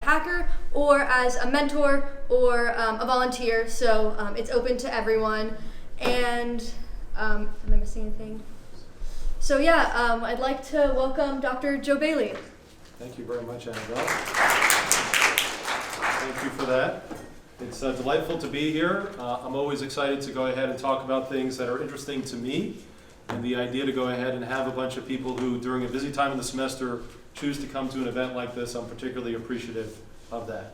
hacker or as a mentor or a volunteer. So it's open to everyone. And am I missing anything? So yeah, I'd like to welcome Dr. Joe Bailey. Thank you very much, Annabelle. Thank you for that. It's delightful to be here. I'm always excited to go ahead and talk about things that are interesting to me. And the idea to go ahead and have a bunch of people who, during a busy time in the semester, choose to come to an event like this, I'm particularly appreciative of that.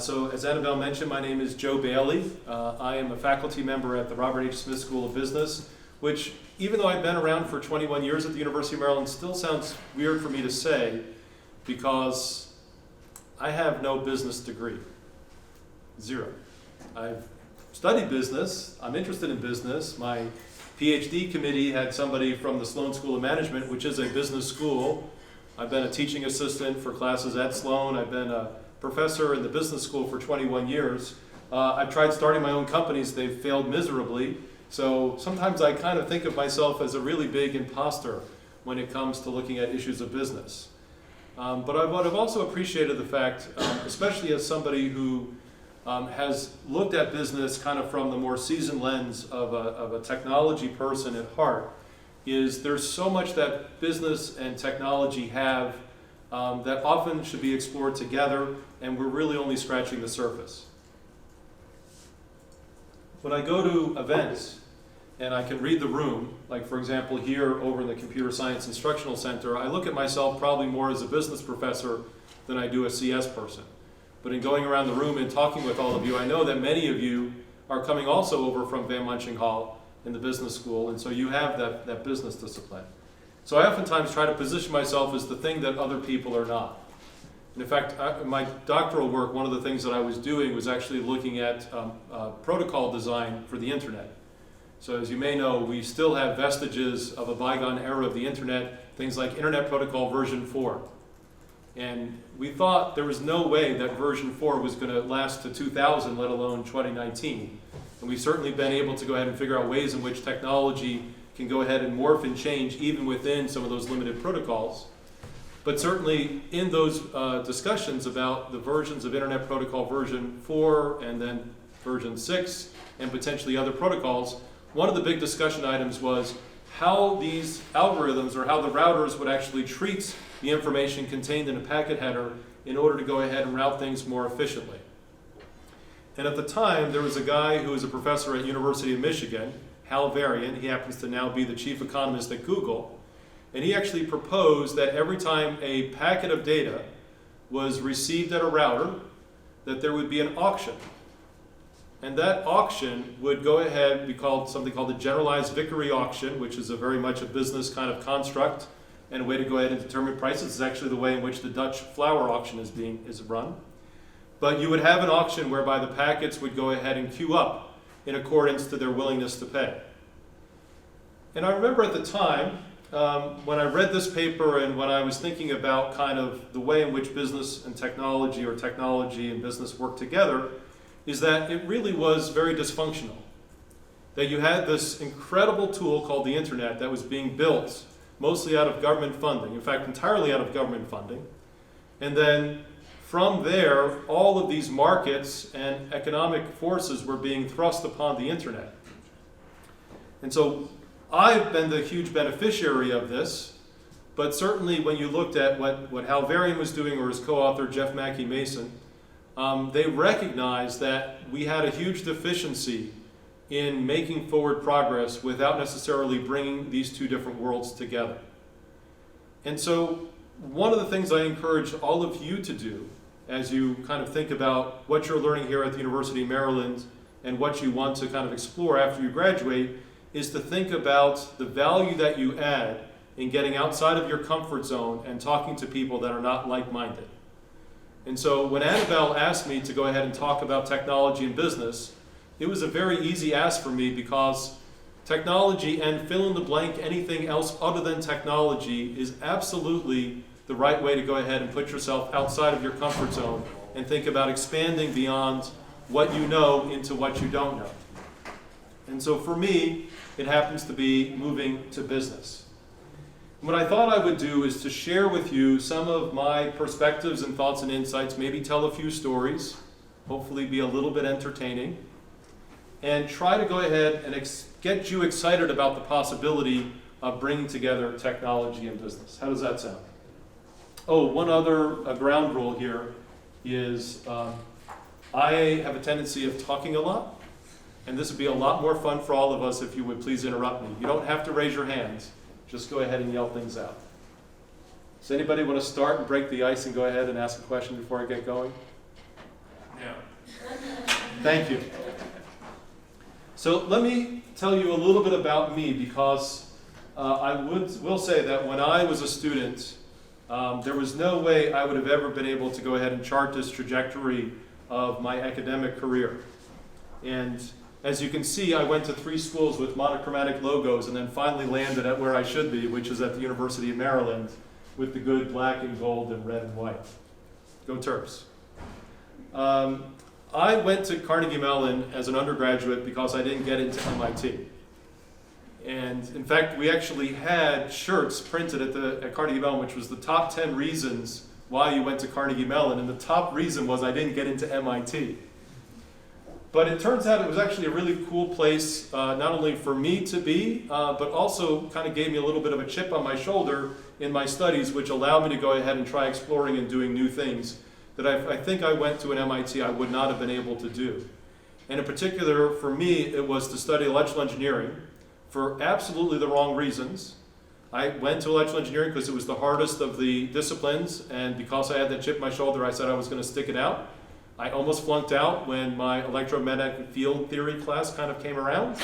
So as Annabelle mentioned, my name is Joe Bailey. I am a faculty member at the Robert H. Smith School of Business, which, even though I've been around for 21 years at the University of Maryland, still sounds weird for me to say because I have no business degree. Zero. I've studied business. I'm interested in business. My PhD committee had somebody from the Sloan School of Management, which is a business school. I've been a teaching assistant for classes at Sloan. I've been a professor in the business school for 21 years. I've tried starting my own companies. They've failed miserably. So sometimes I kind of think of myself as a really big imposter when it comes to looking at issues of business. But I've also appreciated the fact, especially as somebody who has looked at business kind of from the more seasoned lens of a technology person at heart, is there's so much that business and technology have that often should be explored together, and we're really only scratching the surface. When I go to events and I can read the room, like for example here over in the Computer Science Instructional Center, I look at myself probably more as a business professor than I do a CS person. But in going around the room and talking with all of you, I know that many of you are coming also over from Van Munching Hall in the business school, and so you have that business discipline. So I oftentimes try to position myself as the thing that other people are not. And in fact, my doctoral work, one of the things that I was doing was actually looking at protocol design for the internet. So as you may know, we still have vestiges of a bygone era of the internet, things like Internet Protocol version 4. And we thought there was no way that version 4 was going to last to 2000, let alone 2019. And we've certainly been able to go ahead and figure out ways in which technology can go ahead and morph and change even within some of those limited protocols. But certainly in those discussions about the versions of Internet Protocol version 4 and then version 6 and potentially other protocols, one of the big discussion items was how these algorithms or how the routers would actually treat the information contained in a packet header in order to go ahead and route things more efficiently. And at the time, there was a guy who was a professor at University of Michigan, Hal Varian. He happens to now be the chief economist at Google. And he actually proposed that every time a packet of data was received at a router, that there would be an auction. And that auction would go ahead and be called something called the generalized Mercury auction, which is a very much a business kind of construct and a way to go ahead and determine prices. It's actually the way in which the Dutch flower auction is run. But you would have an auction whereby the packets would go ahead and queue up in accordance to their willingness to pay. And I remember at the time, when I read this paper and when I was thinking about kind of the way in which business and technology or technology and business work together, is that it really was very dysfunctional. That you had this incredible tool called the internet that was being built mostly out of government funding, in fact entirely out of government funding. And then from there, all of these markets and economic forces were being thrust upon the internet. And so I've been the huge beneficiary of this, but certainly when you looked at what Hal Varian was doing or his co-author Jeff Mackey Mason, they recognized that we had a huge deficiency in making forward progress without necessarily bringing these two different worlds together. And so one of the things I encourage all of you to do as you kind of think about what you're learning here at the University of Maryland and what you want to kind of explore after you graduate is to think about the value that you add in getting outside of your comfort zone and talking to people that are not like-minded. And so when Annabelle asked me to go ahead and talk about technology and business, it was a very easy ask for me because technology and fill in the blank anything else other than technology is absolutely the right way to go ahead and put yourself outside of your comfort zone and think about expanding beyond what you know into what you don't know. And so for me, it happens to be moving to business. What I thought I would do is to share with you some of my perspectives and thoughts and insights, maybe tell a few stories, hopefully be a little bit entertaining, and try to go ahead and get you excited about the possibility of bringing together technology and business. How does that sound? Oh, one other ground rule here is I have a tendency of talking a lot, and this would be a lot more fun for all of us if you would please interrupt me. You don't have to raise your hands. Just go ahead and yell things out. Does anybody want to start and break the ice and go ahead and ask a question before I get going? No. Thank you. So let me tell you a little bit about me, because I will say that when I was a student, there was no way I would have ever been able to go ahead and chart this trajectory of my academic career. And as you can see, I went to 3 schools with monochromatic logos and then finally landed at where I should be, which is at the University of Maryland with the good black and gold and red and white. Go Terps. I went to Carnegie Mellon as an undergraduate because I didn't get into MIT. And in fact, we actually had shirts printed at Carnegie Mellon, which was the top 10 reasons why you went to Carnegie Mellon. And the top reason was I didn't get into MIT. But it turns out it was actually a really cool place, not only for me to be, but also kind of gave me a little bit of a chip on my shoulder in my studies, which allowed me to go ahead and try exploring and doing new things that I think I went to an MIT I would not have been able to do. And in particular, for me, it was to study electrical engineering for absolutely the wrong reasons. I went to electrical engineering because it was the hardest of the disciplines, and because I had that chip on my shoulder, I said I was going to stick it out. I almost flunked out when my electromagnetic field theory class kind of came around,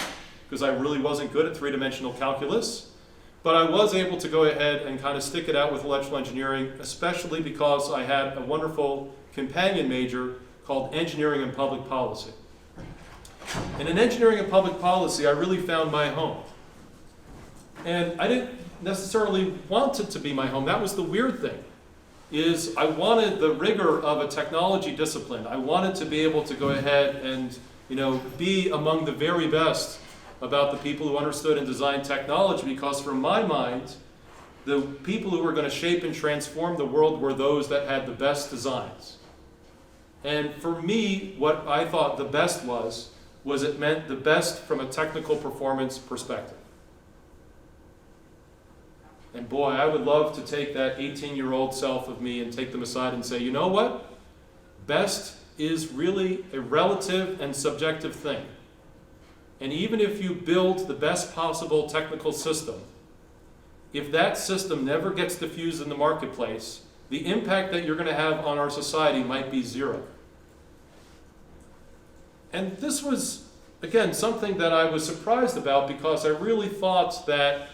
because I really wasn't good at 3-dimensional calculus. But I was able to go ahead and kind of stick it out with electrical engineering, especially because I had a wonderful companion major called Engineering and Public Policy. And in Engineering and Public Policy, I really found my home. And I didn't necessarily want it to be my home. That was the weird thing, is I wanted the rigor of a technology discipline. I wanted to be able to go ahead and, be among the very best about the people who understood and designed technology, because from my mind, the people who were going to shape and transform the world were those that had the best designs. And for me, what I thought the best was it meant the best from a technical performance perspective. And boy, I would love to take that 18-year-old self of me and take them aside and say, you know what? Best is really a relative and subjective thing. And even if you build the best possible technical system, if that system never gets diffused in the marketplace, the impact that you're going to have on our society might be 0. And this was, again, something that I was surprised about, because I really thought that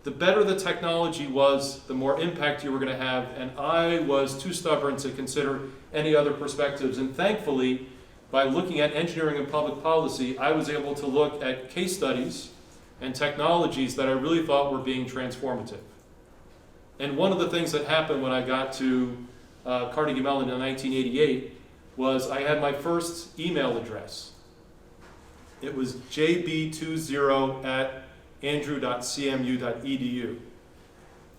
the better the technology was, the more impact you were going to have, and I was too stubborn to consider any other perspectives. And thankfully, by looking at engineering and public policy, I was able to look at case studies and technologies that I really thought were being transformative. And one of the things that happened when I got to Carnegie Mellon in 1988 was I had my first email address. It was jb20@andrew.cmu.edu.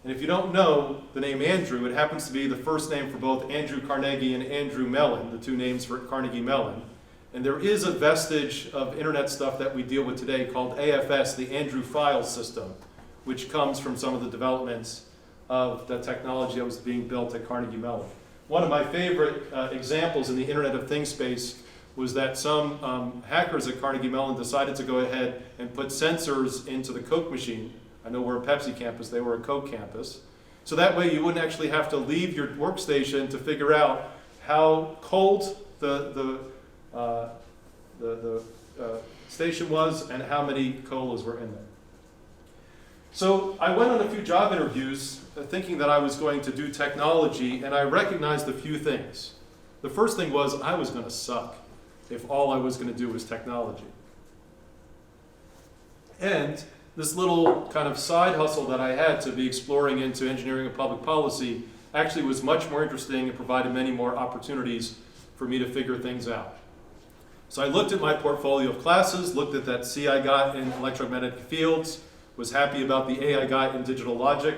And if you don't know the name Andrew, it happens to be the first name for both Andrew Carnegie and Andrew Mellon, the 2 names for Carnegie Mellon. And there is a vestige of internet stuff that we deal with today called AFS, the Andrew File System, which comes from some of the developments of the technology that was being built at Carnegie Mellon. One of my favorite examples in the Internet of Things space was that some hackers at Carnegie Mellon decided to go ahead and put sensors into the Coke machine. I know we're a Pepsi campus, they were a Coke campus. So that way you wouldn't actually have to leave your workstation to figure out how cold the station was and how many colas were in there. So I went on a few job interviews thinking that I was going to do technology, and I recognized a few things. The first thing was I was going to suck if all I was going to do was technology. And this little kind of side hustle that I had to be exploring into engineering and public policy actually was much more interesting and provided many more opportunities for me to figure things out. So I looked at my portfolio of classes, looked at that C I got in electromagnetic fields, was happy about the A I got in digital logic,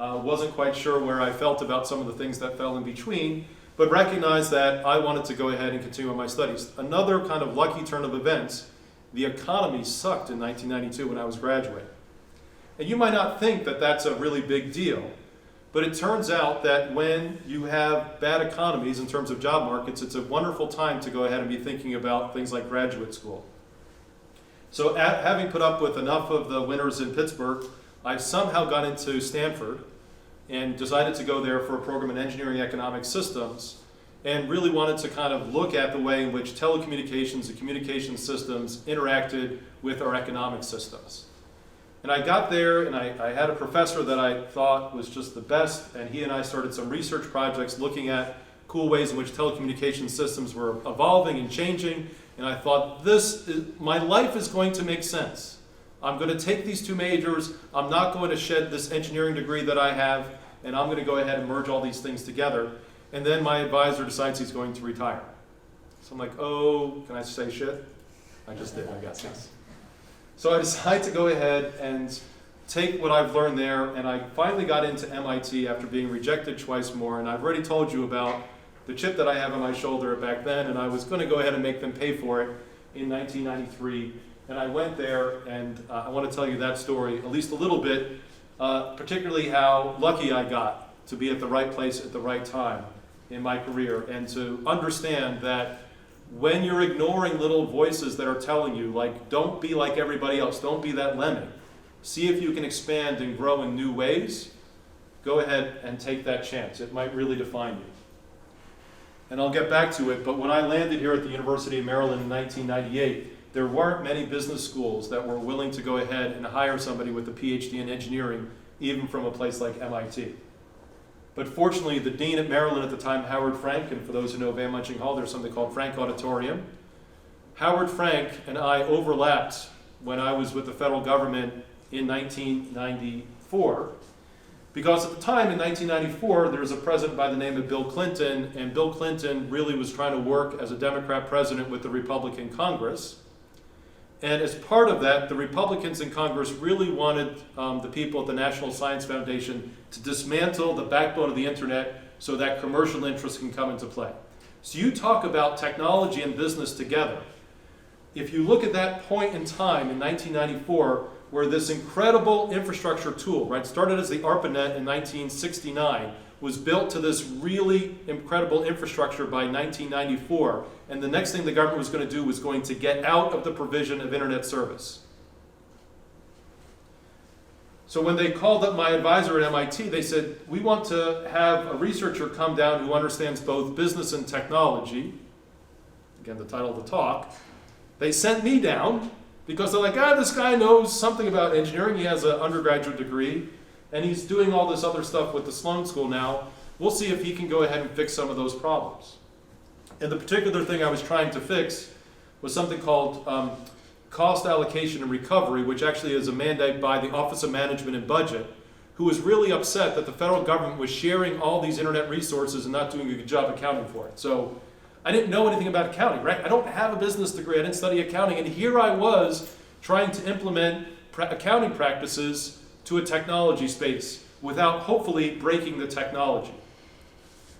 Wasn't quite sure where I felt about some of the things that fell in between, but recognized that I wanted to go ahead and continue on my studies. Another kind of lucky turn of events, the economy sucked in 1992 when I was graduating. And you might not think that that's a really big deal, but it turns out that when you have bad economies in terms of job markets, it's a wonderful time to go ahead and be thinking about things like graduate school. So having put up with enough of the winters in Pittsburgh, I somehow got into Stanford and decided to go there for a program in engineering economic systems, and really wanted to kind of look at the way in which telecommunications and communication systems interacted with our economic systems. And I got there, and I had a professor that I thought was just the best, and he and I started some research projects looking at cool ways in which telecommunication systems were evolving and changing, and I thought, my life is going to make sense. I'm going to take these two majors, I'm not going to shed this engineering degree that I have, and I'm going to go ahead and merge all these things together. And then my advisor decides he's going to retire. So I'm like, oh, can I say shit? I just did, I guess, yes. So I decided to go ahead and take what I've learned there, and I finally got into MIT after being rejected twice more, and I've already told you about the chip that I have on my shoulder back then, and I was going to go ahead and make them pay for it in 1993, and I went there, and I want to tell you that story at least a little bit, particularly how lucky I got to be at the right place at the right time in my career, and to understand that when you're ignoring little voices that are telling you, like, don't be like everybody else, don't be that lemming, see if you can expand and grow in new ways, go ahead and take that chance. It might really define you. And I'll get back to it, but when I landed here at the University of Maryland in 1998, there weren't many business schools that were willing to go ahead and hire somebody with a PhD in engineering, even from a place like MIT. But fortunately, the dean at Maryland at the time, Howard Frank, and for those who know Van Munching Hall, there's something called Frank Auditorium. Howard Frank and I overlapped when I was with the federal government in 1994, because at the time in 1994, there was a president by the name of Bill Clinton, and Bill Clinton really was trying to work as a Democrat president with the Republican Congress. And as part of that, the Republicans in Congress really wanted the people at the National Science Foundation to dismantle the backbone of the internet so that commercial interests can come into play. So you talk about technology and business together. If you look at that point in time in 1994, where this incredible infrastructure tool, right, started as the ARPANET in 1969, was built to this really incredible infrastructure by 1994, and the next thing the government was going to do was going to get out of the provision of internet service. So when they called up my advisor at MIT, they said, we want to have a researcher come down who understands both business and technology. Again, the title of the talk. They sent me down because they're like, this guy knows something about engineering. He has an undergraduate degree, and he's doing all this other stuff with the Sloan School now. We'll see if he can go ahead and fix some of those problems. And the particular thing I was trying to fix was something called cost allocation and recovery, which actually is a mandate by the Office of Management and Budget, who was really upset that the federal government was sharing all these internet resources and not doing a good job accounting for it. So I didn't know anything about accounting, right? I don't have a business degree, I didn't study accounting, and here I was trying to implement accounting practices to a technology space without hopefully breaking the technology.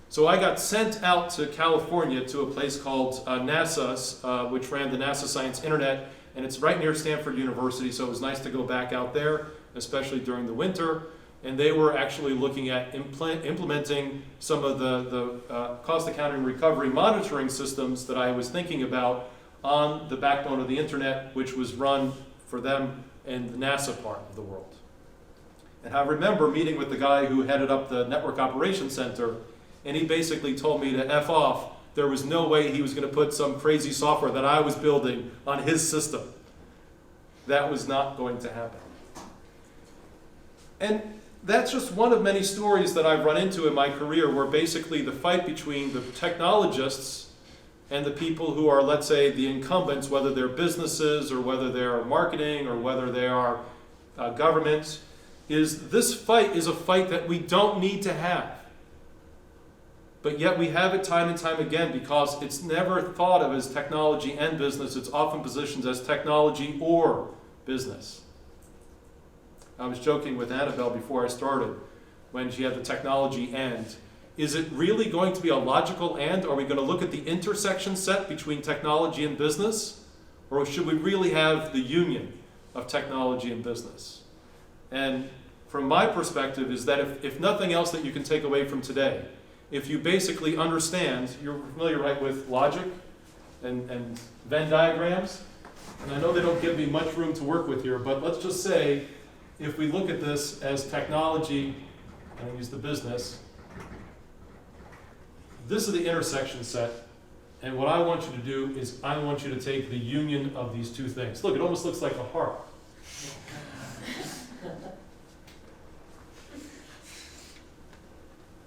So I got sent out to California to a place called NASA, which ran the NASA Science Internet, and it's right near Stanford University, so it was nice to go back out there, especially during the winter. And they were actually looking at implementing some of the cost accounting and recovery monitoring systems that I was thinking about on the backbone of the internet, which was run for them in the NASA part of the world. And I remember meeting with the guy who headed up the Network Operations Center, and he basically told me to F off. There was no way he was going to put some crazy software that I was building on his system. That was not going to happen. And that's just one of many stories that I've run into in my career, where basically the fight between the technologists and the people who are, let's say, the incumbents, whether they're businesses or whether they are marketing or whether they are governments, this fight is a fight that we don't need to have. But yet we have it time and time again because it's never thought of as technology and business. It's often positioned as technology or business. I was joking with Annabelle before I started. when she had the technology and. Is it really going to be a logical and? Are we going to look at the intersection set between technology and business? Or should we really have the union of technology and business? And from my perspective is that if nothing else that you can take away from today, if you basically understand, you're familiar, right, with logic and Venn diagrams? And I know they don't give me much room to work with here, but let's just say if we look at this as technology, and I use the business, this is the intersection set, and what I want you to do is I want you to take the union of these two things. Look, it almost looks like a heart.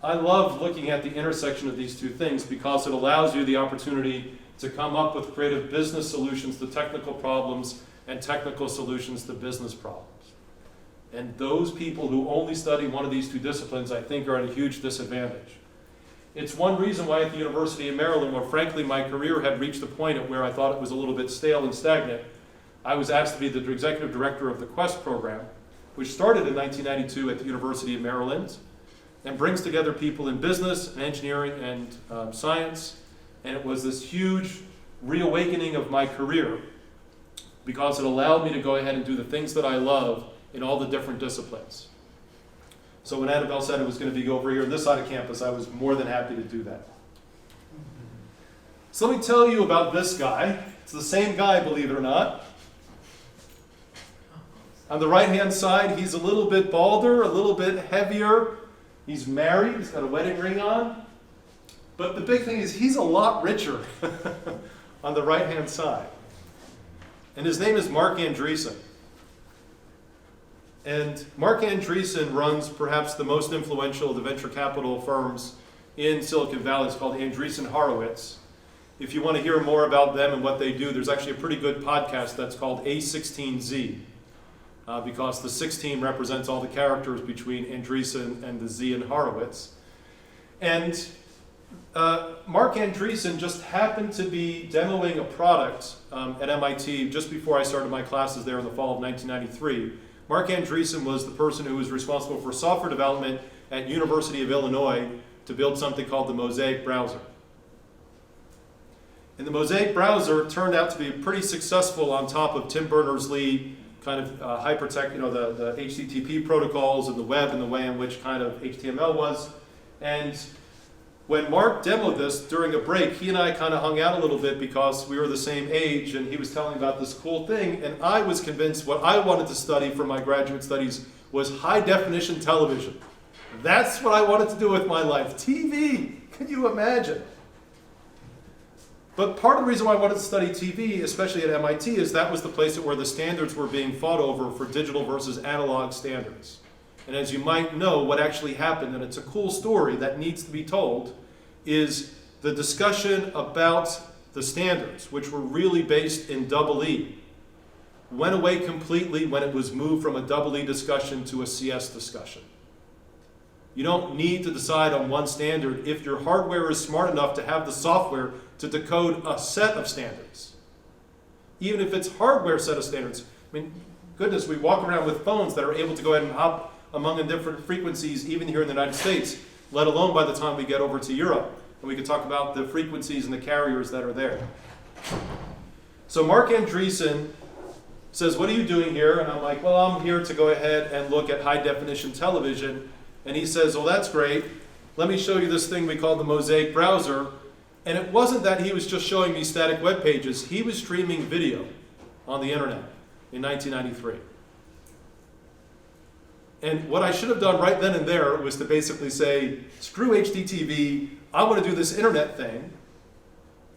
I love looking at the intersection of these two things because it allows you the opportunity to come up with creative business solutions to technical problems and technical solutions to business problems. And those people who only study one of these two disciplines, I think, are at a huge disadvantage. It's one reason why at the University of Maryland, where frankly my career had reached a point at where I thought it was a little bit stale and stagnant, I was asked to be the executive director of the Quest program, which started in 1992 at the University of Maryland and brings together people in business and engineering and science. And it was this huge reawakening of my career because it allowed me to go ahead and do the things that I love in all the different disciplines. So when Annabelle said it was going to be over here on this side of campus, I was more than happy to do that. So let me tell you about this guy. It's the same guy, believe it or not. On the right-hand side, he's a little bit balder, a little bit heavier. He's married, he's got a wedding ring on. But the big thing is he's a lot richer on the right-hand side. And his name is Marc Andreessen. And Marc Andreessen runs perhaps the most influential of the venture capital firms in Silicon Valley. It's called Andreessen Horowitz. If you want to hear more about them and what they do, there's actually a pretty good podcast that's called A16Z, because the 16 represents all the characters between Andreessen and the Z in Horowitz. And Marc Andreessen just happened to be demoing a product at MIT just before I started my classes there in the fall of 1993. Marc Andreessen was the person who was responsible for software development at University of Illinois to build something called the Mosaic browser. And the Mosaic browser turned out to be pretty successful on top of Tim Berners-Lee kind of hypertext, the HTTP protocols and the web and the way in which kind of HTML was. And when Marc demoed this during a break, he and I kind of hung out a little bit because we were the same age, and he was telling about this cool thing, and I was convinced what I wanted to study for my graduate studies was high-definition television. That's what I wanted to do with my life. TV! Can you imagine? But part of the reason why I wanted to study TV, especially at MIT, is that was the place where the standards were being fought over for digital versus analog standards. And as you might know, what actually happened, and it's a cool story that needs to be told, is the discussion about the standards, which were really based in EE, went away completely when it was moved from a EE discussion to a CS discussion. You don't need to decide on one standard if your hardware is smart enough to have the software to decode a set of standards. Even if it's hardware set of standards. I mean, goodness, we walk around with phones that are able to go ahead and hop among the different frequencies, even here in the United States, let alone by the time we get over to Europe. And we could talk about the frequencies and the carriers that are there. So Marc Andreessen says, what are you doing here? And I'm like, well, I'm here to go ahead and look at high definition television. And he says, well, that's great. Let me show you this thing we call the Mosaic browser. And it wasn't that he was just showing me static web pages. He was streaming video on the internet in 1993. And what I should have done right then and there was to basically say, screw HDTV, I want to do this internet thing.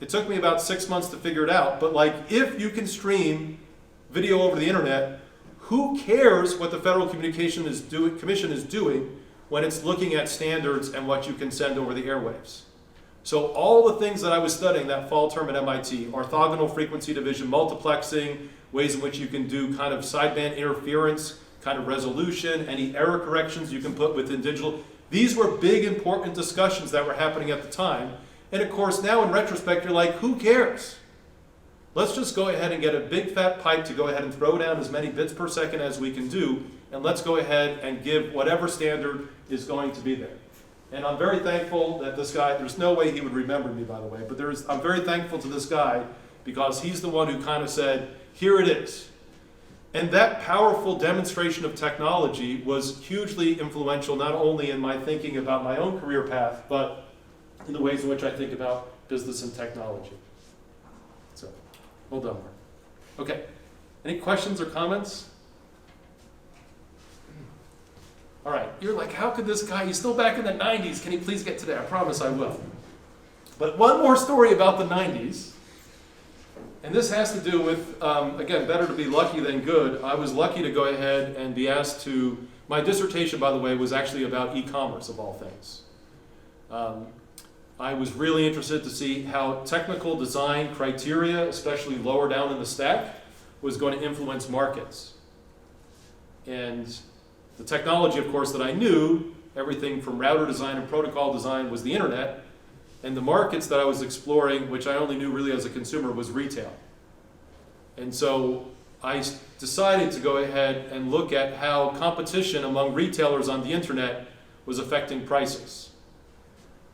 It took me about 6 months to figure it out, but like, if you can stream video over the internet, who cares what the Federal Communication Commission is doing when it's looking at standards and what you can send over the airwaves? So all the things that I was studying that fall term at MIT, orthogonal frequency division, multiplexing, ways in which you can do kind of sideband interference, kind of resolution, any error corrections you can put within digital. These were big, important discussions that were happening at the time. And of course, now in retrospect, you're like, who cares? let's just go ahead and get a big fat pipe to go ahead and throw down as many bits per second as we can do, and let's go ahead and give whatever standard is going to be there. And I'm very thankful that this guy, there's no way he would remember me, by the way, but I'm very thankful to this guy because he's the one who kind of said, here it is. And that powerful demonstration of technology was hugely influential, not only in my thinking about my own career path, but in the ways in which I think about business and technology. So, well done, Mark. Okay, any questions or comments? All right, you're like, how could this guy, he's still back in the 90s, can he please get today? I promise I will. But one more story about the 90s, and this has to do with, again, better to be lucky than good. I was lucky to go ahead and be asked to, my dissertation, by the way, was actually about e-commerce, of all things. I was really interested to see how technical design criteria, especially lower down in the stack, was going to influence markets. And the technology, of course, that I knew, everything from router design and protocol design, was the internet. And the markets that I was exploring, which I only knew really as a consumer, was retail. And so I decided to go ahead and look at how competition among retailers on the internet was affecting prices.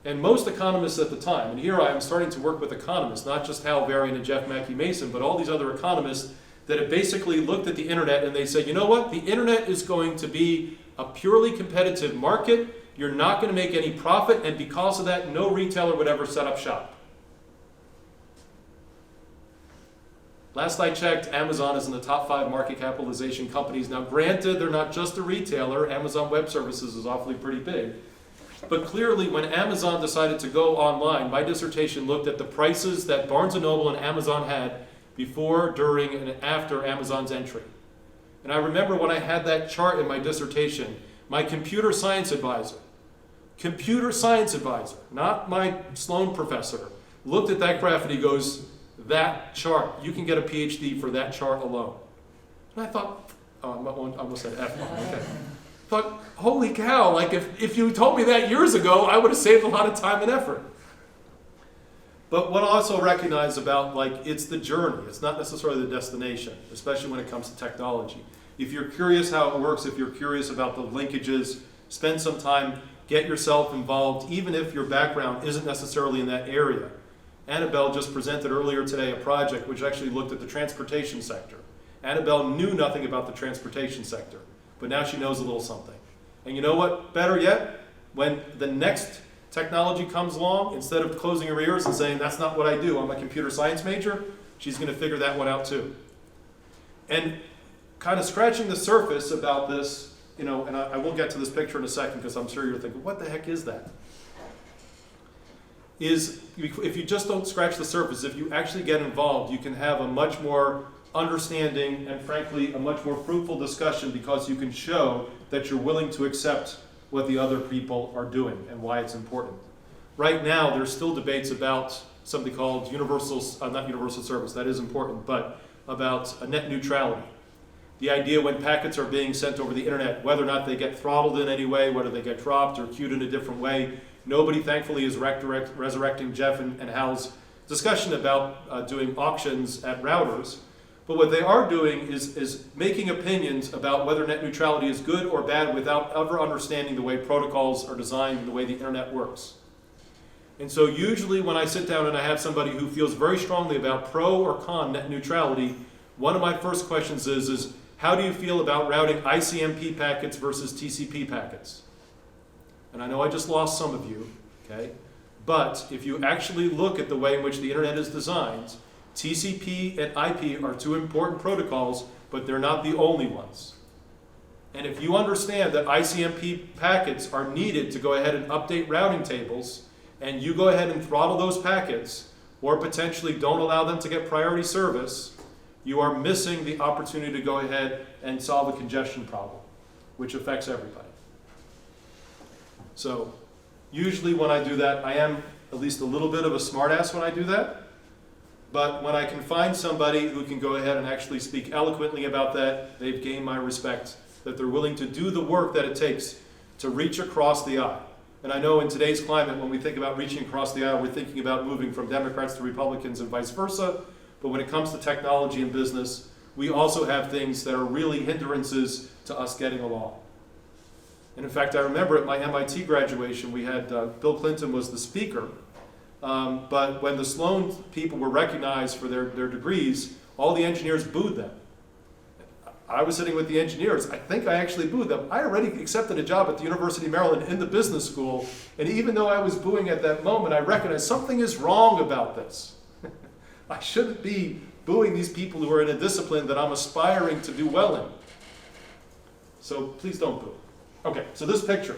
And most economists at the time, and here I am starting to work with economists, not just Hal Varian and Jeff Mackey Mason, but all these other economists that have basically looked at the internet and they said, you know what, the internet is going to be a purely competitive market. You're not going to make any profit, and because of that, no retailer would ever set up shop. Last I checked, Amazon is in the top 5 market capitalization companies. Now, granted, they're not just a retailer. Amazon Web Services is awfully pretty big. But clearly, when Amazon decided to go online, my dissertation looked at the prices that Barnes & Noble and Amazon had before, during, and after Amazon's entry. And I remember when I had that chart in my dissertation, my computer science advisor, not my Sloan professor, looked at that graph and he goes, that chart, you can get a PhD for that chart alone. And I thought, I almost said F. Okay. Thought, holy cow, like if you told me that years ago, I would have saved a lot of time and effort. But what I also recognize about, like, it's the journey. It's not necessarily the destination, especially when it comes to technology. If you're curious how it works, if you're curious about the linkages, spend some time, get yourself involved, even if your background isn't necessarily in that area. Annabelle just presented earlier today a project which actually looked at the transportation sector. Annabelle knew nothing about the transportation sector, but now she knows a little something. And you know what? Better yet, when the next technology comes along, instead of closing her ears and saying, that's not what I do, I'm a computer science major, she's going to figure that one out too. And kind of scratching the surface about this, you know, and I will get to this picture in a second because I'm sure you're thinking, what the heck is that? Is if you just don't scratch the surface, if you actually get involved, you can have a much more understanding and frankly a much more fruitful discussion because you can show that you're willing to accept what the other people are doing and why it's important. Right now, there's still debates about something called not universal service, that is important, but about net neutrality. The idea when packets are being sent over the internet, whether or not they get throttled in any way, whether they get dropped or queued in a different way. Nobody, thankfully, is resurrecting Jeff and Hal's discussion about doing auctions at routers. But what they are doing is making opinions about whether net neutrality is good or bad without ever understanding the way protocols are designed and the way the internet works. And so usually when I sit down and I have somebody who feels very strongly about pro or con net neutrality, one of my first questions is how do you feel about routing ICMP packets versus TCP packets? And I know I just lost some of you, okay? But if you actually look at the way in which the internet is designed, TCP and IP are two important protocols, but they're not the only ones. And if you understand that ICMP packets are needed to go ahead and update routing tables, and you go ahead and throttle those packets, or potentially don't allow them to get priority service, you are missing the opportunity to go ahead and solve a congestion problem, which affects everybody. So usually when I do that, I am at least a little bit of a smartass when I do that. But when I can find somebody who can go ahead and actually speak eloquently about that, they've gained my respect, that they're willing to do the work that it takes to reach across the aisle. And I know in today's climate, when we think about reaching across the aisle, we're thinking about moving from Democrats to Republicans and vice versa. but when it comes to technology and business, we also have things that are really hindrances to us getting along. And in fact, I remember at my MIT graduation, we had Bill Clinton was the speaker, but when the Sloan people were recognized for their degrees, all the engineers booed them. I was sitting with the engineers. I think I actually booed them. I already accepted a job at the University of Maryland in the business school, and even though I was booing at that moment, I recognized something is wrong about this. I shouldn't be booing these people who are in a discipline that I'm aspiring to do well in. So please don't boo. Okay, so this picture.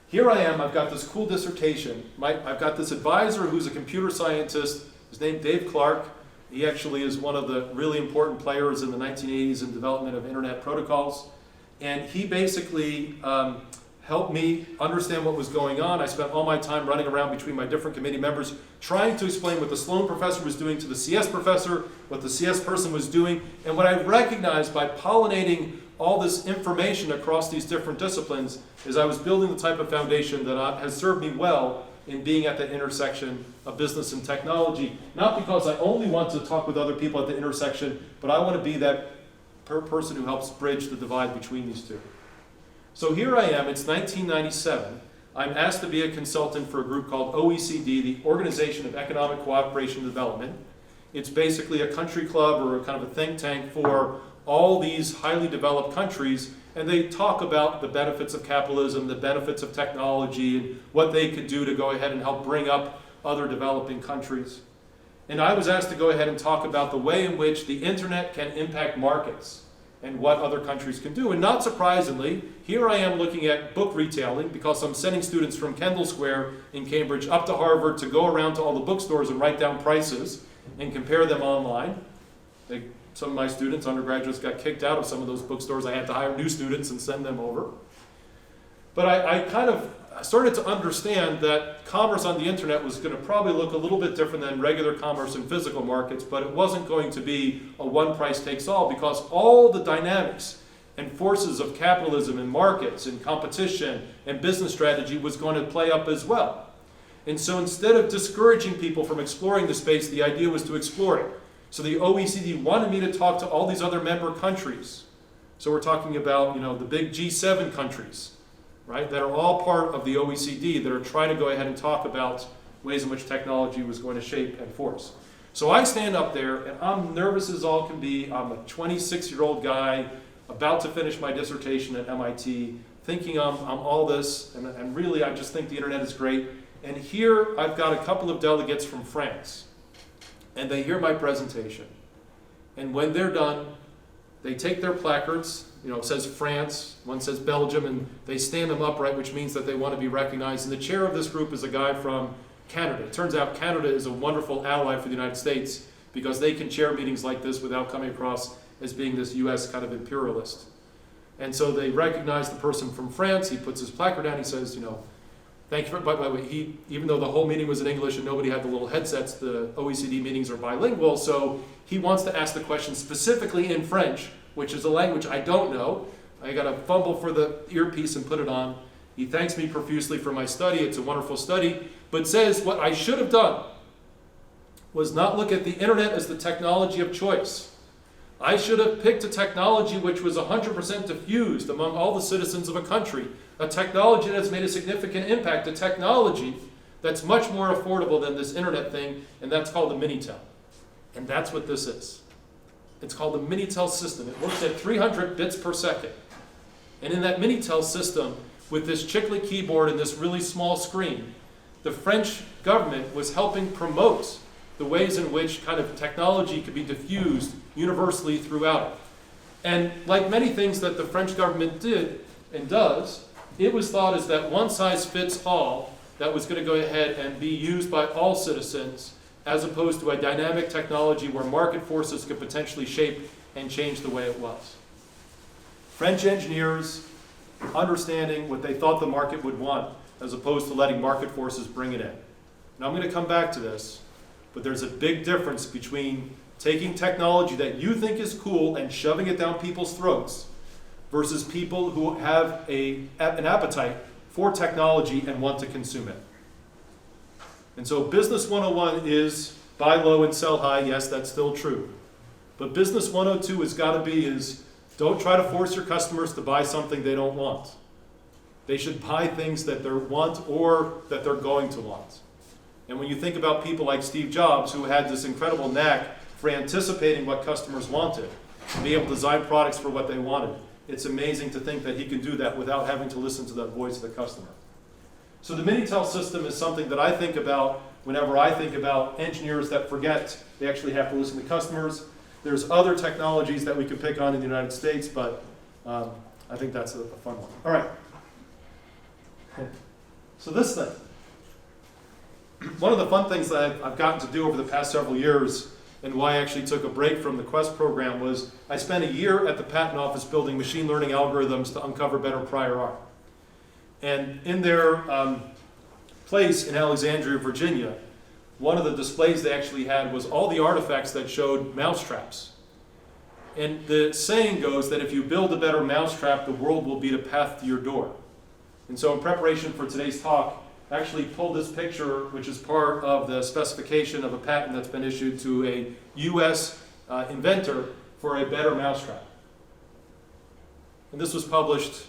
Here I am, I've got this cool dissertation. I've got this advisor who's a computer scientist. His name's Dave Clark. He actually is one of the really important players in the 1980s in development of internet protocols. And he basically helped me understand what was going on. I spent all my time running around between my different committee members trying to explain what the Sloan professor was doing to the CS professor, what the CS person was doing, and what I recognized by pollinating all this information across these different disciplines is I was building the type of foundation that has served me well in being at the intersection of business and technology. Not because I only want to talk with other people at the intersection, but I want to be that person who helps bridge the divide between these two. So here I am, it's 1997. I'm asked to be a consultant for a group called OECD, the Organization of Economic Cooperation and Development. It's basically a country club or a kind of a think tank for all these highly developed countries, and they talk about the benefits of capitalism, the benefits of technology, and what they could do to go ahead and help bring up other developing countries. And I was asked to go ahead and talk about the way in which the internet can impact markets and what other countries can do. And not surprisingly, here I am looking at book retailing because I'm sending students from Kendall Square in Cambridge up to Harvard to go around to all the bookstores and write down prices and compare them online. Some of my students, undergraduates, got kicked out of some of those bookstores. I had to hire new students and send them over. But I kind of started to understand that commerce on the internet was going to probably look a little bit different than regular commerce in physical markets, but it wasn't going to be a one price takes all because all the dynamics and forces of capitalism and markets and competition and business strategy was going to play up as well. And so instead of discouraging people from exploring the space, the idea was to explore it. So the OECD wanted me to talk to all these other member countries. So we're talking about, the big G7 countries, right, that are all part of the OECD that are trying to go ahead and talk about ways in which technology was going to shape and force. So I stand up there and I'm nervous as all can be. I'm a 26-year-old guy about to finish my dissertation at MIT, thinking I'm all this, and really I just think the internet is great. And here I've got a couple of delegates from France. And they hear my presentation. And when they're done, they take their placards, it says France, one says Belgium, and they stand them upright, which means that they want to be recognized. And the chair of this group is a guy from Canada. It turns out Canada is a wonderful ally for the United States because they can chair meetings like this without coming across as being this US kind of imperialist. And so they recognize the person from France. He puts his placard down. He says, thank you for, by the way, even though the whole meeting was in English and nobody had the little headsets, the OECD meetings are bilingual, so he wants to ask the question specifically in French, which is a language I don't know. I got to fumble for the earpiece and put it on. He thanks me profusely for my study. It's a wonderful study, but says what I should have done was not look at the internet as the technology of choice. I should have picked a technology which was 100% diffused among all the citizens of a country, a technology that's made a significant impact, a technology that's much more affordable than this internet thing, and that's called the Minitel. And that's what this is. It's called the Minitel system. It works at 300 bits per second. And in that Minitel system, with this chiclet keyboard and this really small screen, the French government was helping promote the ways in which kind of technology could be diffused universally throughout it. And like many things that the French government did and does, it was thought as that one size fits all that was going to go ahead and be used by all citizens as opposed to a dynamic technology where market forces could potentially shape and change the way it was. French engineers understanding what they thought the market would want as opposed to letting market forces bring it in. Now I'm going to come back to this, but there's a big difference between taking technology that you think is cool and shoving it down people's throats versus people who have an appetite for technology and want to consume it. And so Business 101 is, buy low and sell high, yes, that's still true. But business 102 has got to be is, don't try to force your customers to buy something they don't want. They should buy things that they want or that they're going to want. And when you think about people like Steve Jobs, who had this incredible knack for anticipating what customers wanted, and being able to design products for what they wanted, it's amazing to think that he can do that without having to listen to the voice of the customer. So the Minitel system is something that I think about whenever I think about engineers that forget they actually have to listen to customers. There's other technologies that we can pick on in the United States, but I think that's a fun one. All right. So this thing. One of the fun things that I've gotten to do over the past several years, and why I actually took a break from the Quest program, was I spent a year at the patent office building machine learning algorithms to uncover better prior art. And in their place in Alexandria, Virginia, one of the displays they actually had was all the artifacts that showed mousetraps. And the saying goes that if you build a better mousetrap, the world will beat a path to your door. And so in preparation for today's talk, I actually pulled this picture, which is part of the specification of a patent that's been issued to a US inventor for a better mousetrap. And this was published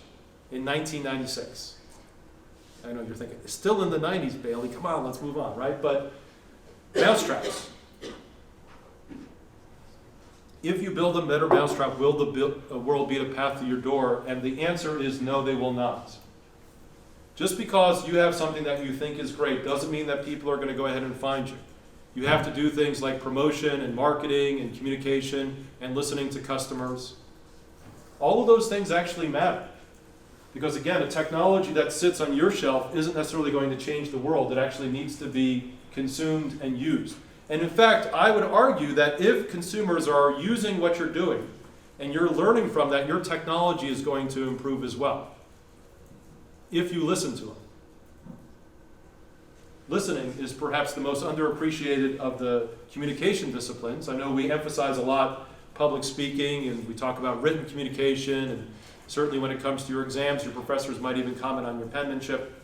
in 1996. I know you're thinking, it's still in the 90s, Bailey, come on, let's move on, right? But mousetraps. If you build a better mousetrap, will the world beat a path to your door? And the answer is no, they will not. Just because you have something that you think is great doesn't mean that people are going to go ahead and find you. You have to do things like promotion and marketing and communication and listening to customers. All of those things actually matter. Because again, a technology that sits on your shelf isn't necessarily going to change the world. It actually needs to be consumed and used. And in fact, I would argue that if consumers are using what you're doing and you're learning from that, your technology is going to improve as well, if you listen to them. Listening is perhaps the most underappreciated of the communication disciplines. I know we emphasize a lot public speaking, and we talk about written communication, and certainly when it comes to your exams, your professors might even comment on your penmanship.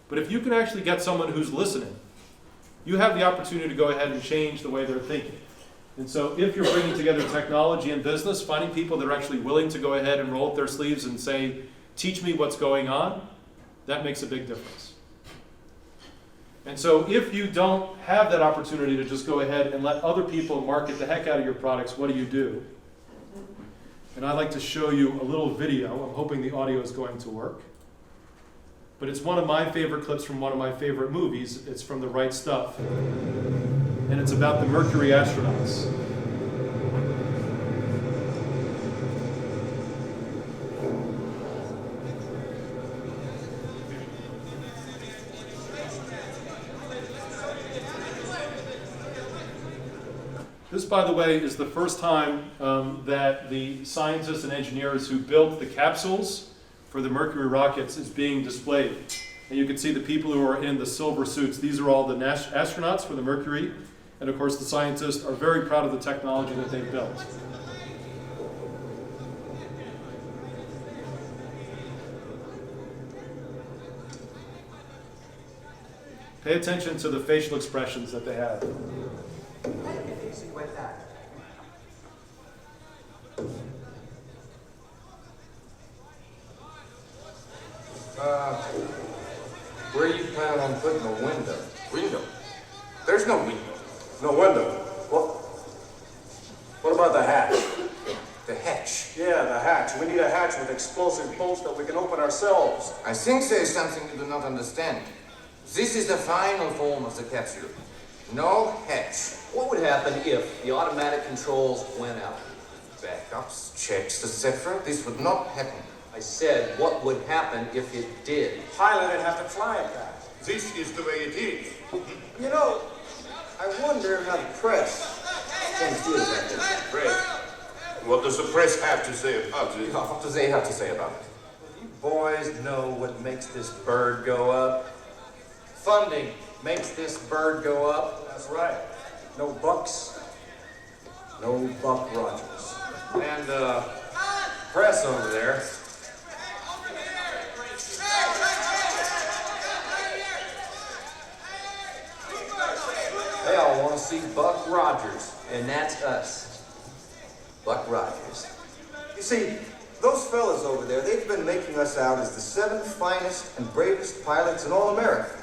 But if you can actually get someone who's listening, you have the opportunity to go ahead and change the way they're thinking. And so if you're bringing together technology and business, finding people that are actually willing to go ahead and roll up their sleeves and say, teach me what's going on, that makes a big difference. And so if you don't have that opportunity to just go ahead and let other people market the heck out of your products, what do? And I'd like to show you a little video. I'm hoping the audio is going to work. But it's one of my favorite clips from one of my favorite movies. It's from The Right Stuff. And it's about the Mercury astronauts. This, by the way, is the first time that the scientists and engineers who built the capsules for the Mercury rockets is being displayed. And you can see the people who are in the silver suits. These are all the astronauts for the Mercury. And of course, the scientists are very proud of the technology that they've built. Pay attention to the facial expressions that they have. Where you plan on putting a window? Window? There's no window. No window. What about the hatch? The hatch. Yeah, the hatch. We need a hatch with explosive bolts that we can open ourselves. I think there is something you do not understand. This is the final form of the capsule. No hatch. What would happen if the automatic controls went out? Backups, checks, etc. This would not happen. I said, what would happen if it did? Pilot would have to fly it back. This is the way it is. You know, I wonder how the press feels about this. Press. What does the press have to say about it? What do they have to say about it? You boys know what makes this bird go up? Funding makes this bird go up. That's right. No bucks. No Buck Rogers. And, press over there. They all want to see Buck Rogers. And that's us. Buck Rogers. You see, those fellas over there, they've been making us out as the 7 finest and bravest pilots in all America.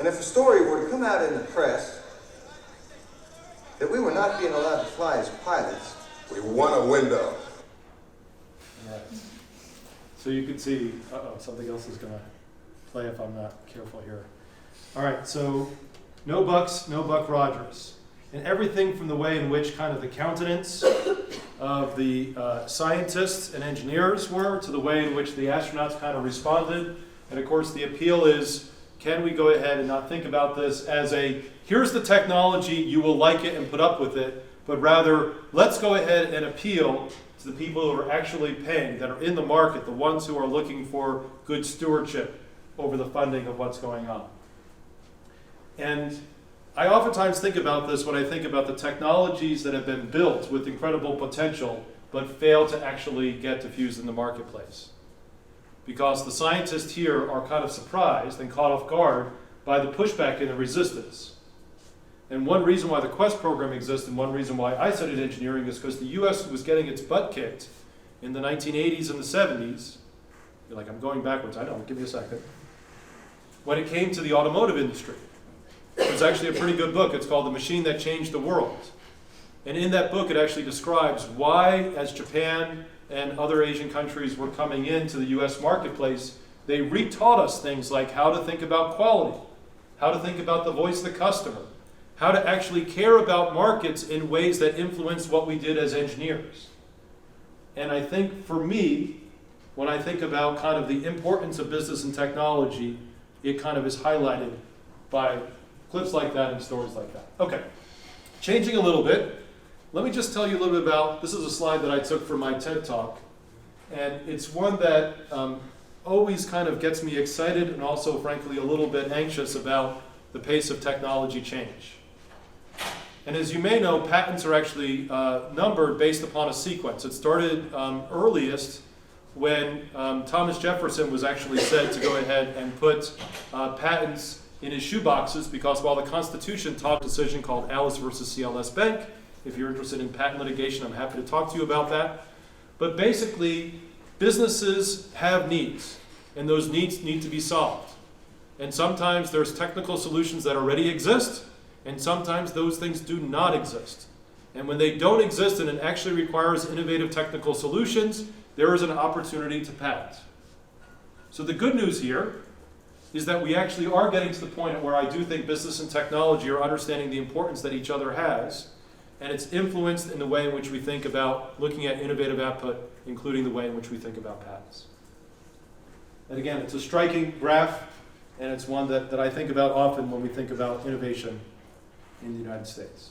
And if a story were to come out in the press that we were not being allowed to fly as pilots, We want a window. Right. So you can see, something else is gonna play if I'm not careful here. All right, so no Bucks, no Buck Rogers. And everything from the way in which kind of the countenance of the scientists and engineers were to the way in which the astronauts kind of responded. And of course the appeal is, can we go ahead and not think about this as a, here's the technology, you will like it and put up with it, but rather, let's go ahead and appeal to the people who are actually paying, that are in the market, the ones who are looking for good stewardship over the funding of what's going on. And I oftentimes think about this when I think about the technologies that have been built with incredible potential, but fail to actually get diffused in the marketplace. Because the scientists here are kind of surprised and caught off guard by the pushback and the resistance. And one reason why the Quest program exists and one reason why I studied engineering is because the US was getting its butt kicked in the 1980s and the 70s. You're like, I'm going backwards. I know, give me a second. When it came to the automotive industry. It was actually a pretty good book. It's called The Machine That Changed the World. And in that book, it actually describes why, as Japan and other Asian countries were coming into the US marketplace, they retaught us things like how to think about quality, how to think about the voice of the customer, how to actually care about markets in ways that influence what we did as engineers. And I think for me, when I think about kind of the importance of business and technology, it kind of is highlighted by clips like that and stories like that. Okay, changing a little bit, let me just tell you a little bit about, this is a slide that I took from my TED Talk, and it's one that always kind of gets me excited and also, frankly, a little bit anxious about the pace of technology change. And as you may know, patents are actually numbered based upon a sequence. It started earliest when Thomas Jefferson was actually said to go ahead and put patents in his shoeboxes, because while the Constitution taught a decision called Alice versus CLS Bank, if you're interested in patent litigation, I'm happy to talk to you about that. But basically, businesses have needs, and those needs need to be solved. And sometimes there's technical solutions that already exist, and sometimes those things do not exist. And when they don't exist and it actually requires innovative technical solutions, there is an opportunity to patent. So the good news here is that we actually are getting to the point where I do think business and technology are understanding the importance that each other has, and it's influenced in the way in which we think about looking at innovative output, including the way in which we think about patents. And again, it's a striking graph, and it's one that I think about often when we think about innovation in the United States.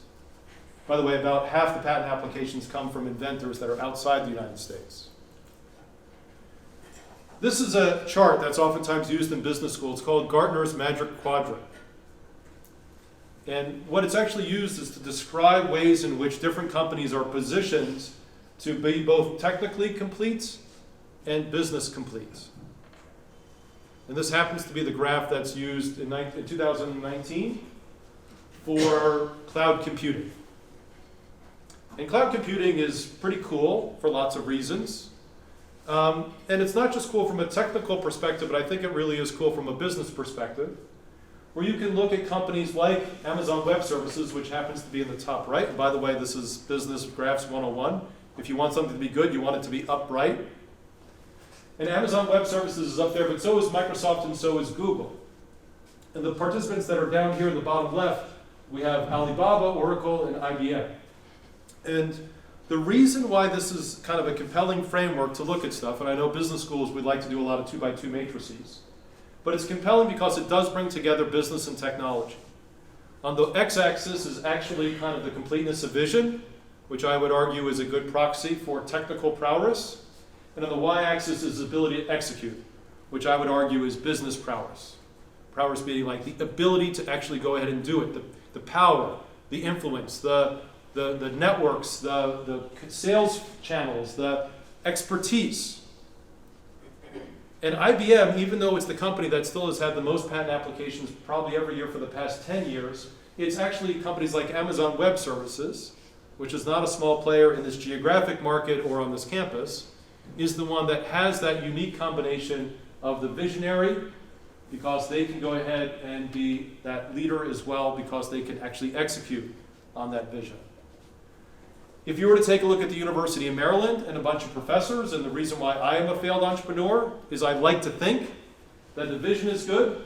By the way, about half the patent applications come from inventors that are outside the United States. This is a chart that's oftentimes used in business school. It's called Gartner's Magic Quadrant. And what it's actually used is to describe ways in which different companies are positioned to be both technically complete and business complete. And this happens to be the graph that's used in 2019 for cloud computing. And cloud computing is pretty cool for lots of reasons. And it's not just cool from a technical perspective, but I think it really is cool from a business perspective, where you can look at companies like Amazon Web Services, which happens to be in the top right. And by the way, this is Business Graphs 101. If you want something to be good, you want it to be upright. And Amazon Web Services is up there, but so is Microsoft and so is Google. And the participants that are down here in the bottom left, we have Alibaba, Oracle, and IBM. And the reason why this is kind of a compelling framework to look at stuff, and I know business schools, we like to do a lot of 2x2 matrices, but it's compelling because it does bring together business and technology. On the x-axis is actually kind of the completeness of vision, which I would argue is a good proxy for technical prowess. And on the y-axis is ability to execute, which I would argue is business prowess. Prowess being like the ability to actually go ahead and do it, the power, the influence, the networks, the sales channels, the expertise. And IBM, even though it's the company that still has had the most patent applications probably every year for the past 10 years, It's actually companies like Amazon Web Services, which is not a small player in this geographic market or on this campus, is the one that has that unique combination of the visionary, because they can go ahead and be that leader as well, because they can actually execute on that vision. If you were to take a look at the University of Maryland and a bunch of professors, and the reason why I am a failed entrepreneur is I like to think that the vision is good,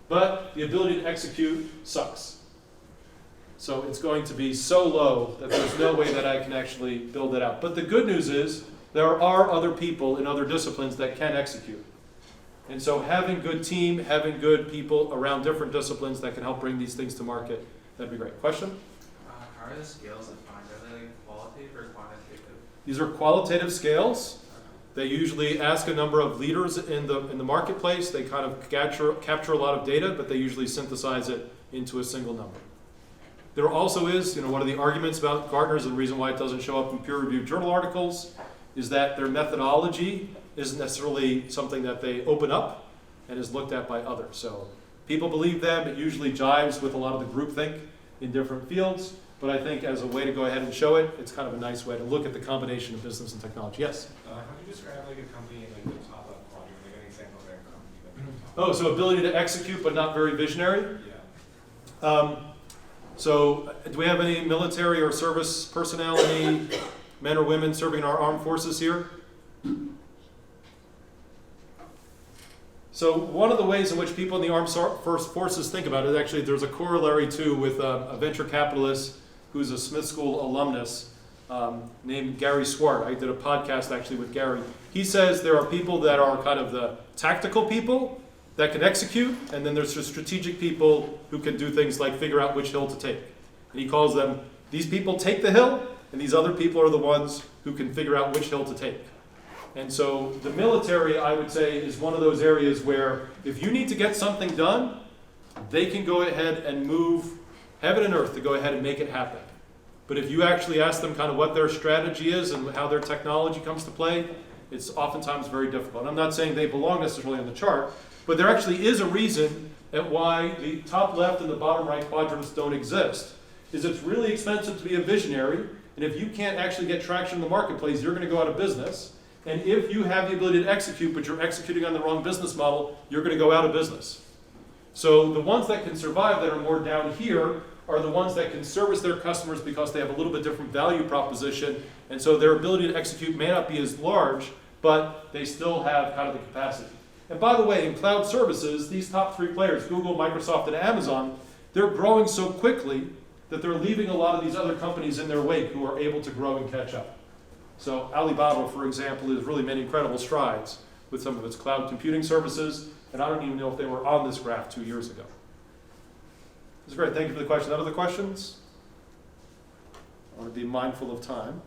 but the ability to execute sucks. So it's going to be so low that there's no way that I can actually build it out. But the good news is there are other people in other disciplines that can execute. And so having good team, having good people around different disciplines that can help bring these things to market, that'd be great. Question? How are the scales defined? Are they like qualitative or quantitative? These are qualitative scales. They usually ask a number of leaders in the marketplace. They kind of capture a lot of data, but they usually synthesize it into a single number. There also is, one of the arguments about Gartners and the reason why it doesn't show up in peer-reviewed journal articles is that their methodology isn't necessarily something that they open up and is looked at by others. So people believe them. It usually jives with a lot of the groupthink in different fields. But I think as a way to go ahead and show it, it's kind of a nice way to look at the combination of business and technology. Yes? How do you describe like a company in like the top left quadrant, like an example of their company? Like, Oh, so ability to execute but not very visionary? yeah. So do we have any military or service personnel, any men or women serving in our armed forces here? So one of the ways in which people in the armed forces think about it, actually there's a corollary too with a venture capitalist who's a Smith School alumnus named Gary Swart. I did a podcast actually with Gary. He says there are people that are kind of the tactical people that can execute, and then there's the strategic people who can do things like figure out which hill to take. And he calls them, these people take the hill, and these other people are the ones who can figure out which hill to take. And so the military, I would say, is one of those areas where if you need to get something done, they can go ahead and move heaven and earth to go ahead and make it happen. But if you actually ask them kind of what their strategy is and how their technology comes to play, it's oftentimes very difficult. I'm not saying they belong necessarily on the chart, but there actually is a reason at why the top left and the bottom right quadrants don't exist. Is it's really expensive to be a visionary, and if you can't actually get traction in the marketplace, you're going to go out of business. And if you have the ability to execute, but you're executing on the wrong business model, you're going to go out of business. So the ones that can survive that are more down here are the ones that can service their customers because they have a little bit different value proposition, and so their ability to execute may not be as large, but they still have kind of the capacity. And by the way, in cloud services, these top three players, Google, Microsoft, and Amazon, they're growing so quickly that they're leaving a lot of these other companies in their wake who are able to grow and catch up. So Alibaba, for example, has really made incredible strides with some of its cloud computing services, and I don't even know if they were on this graph 2 years ago. That's great. Thank you for the question. Other questions? I want to be mindful of time.